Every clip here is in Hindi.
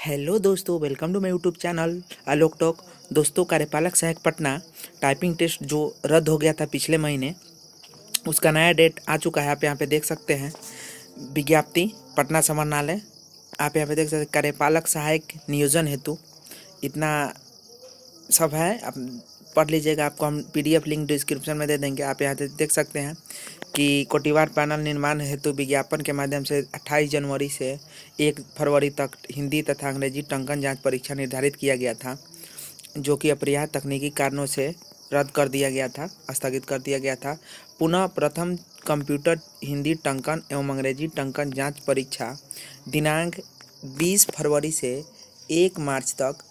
हेलो दोस्तों, welcome to my YouTube channel Alok talk. दोस्तों, कार्यपालक सहायक पटना टाइपिंग टेस्ट जो रद्द हो गया था पिछले महीने, उसका नया डेट आ चुका है। आप यहाँ पे देख सकते हैं विज्ञप्ति पटना समाहरणालय। आप यहाँ पे देख सकते हैं कार्यपालक सहायक नियोजन हेतु इतना सब है। आप पढ़ लीजिएगा, आपको हम पीडीएफ लिंक डिस्क्रिप्शन में दे देंगे। आप यहाँ से देख सकते हैं कि कोटिवार पैनल निर्माण हेतु विज्ञापन के माध्यम से 28 जनवरी से 1 फरवरी तक हिंदी तथा अंग्रेजी टंकन जांच परीक्षा निर्धारित किया गया था, जो कि अपरिहार्य तकनीकी कारणों से रद्द कर दिया गया था, स्थगित कर दिया गया था। पुनः प्रथम कंप्यूटर हिंदी टंकन एवं अंग्रेजी टंकन जांच परीक्षा दिनांक 20 फरवरी से 1 मार्च तक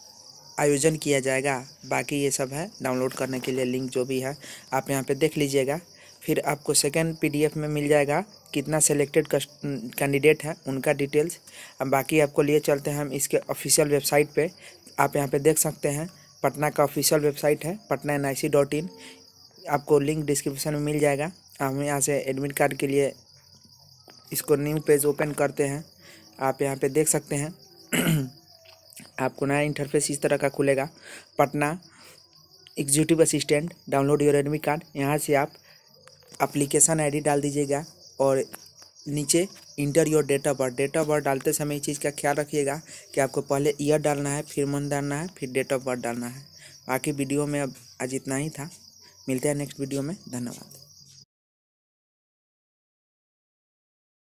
आयोजन किया जाएगा। बाकी ये सब है, डाउनलोड करने के लिए लिंक जो भी है आप यहाँ पे देख लीजिएगा। फिर आपको सेकंड पीडीएफ में मिल जाएगा कितना सेलेक्टेड कैंडिडेट है, उनका डिटेल्स। अब बाकी आपको लिए चलते हैं हम इसके ऑफिशियल वेबसाइट पे। आप यहाँ पे देख सकते हैं पटना का ऑफिशियल वेबसाइट है patna.nic.in। आपको लिंक डिस्क्रिप्शन में मिल जाएगा। हम यहाँ से एडमिट कार्ड के लिए इसको न्यू पेज ओपन करते हैं। आप यहाँ पे देख सकते हैं आपको नया इंटरफेस इस तरह का खुलेगा। Patna executive assistant, download your admit card. यहाँ से आप एप्लीकेशन आईडी डाल दीजिएगा और नीचे enter your date of birth. Date of birth डालते समय इस चीज़ का ख्याल रखिएगा कि आपको पहले ईयर डालना है, फिर मंथ डालना है, फिर डेट ऑफ बर्थ डालना है। बाकी वीडियो में अब आज इतना ही था। मिलते हैं नेक्स्ट वीडियो में। धन्यवाद।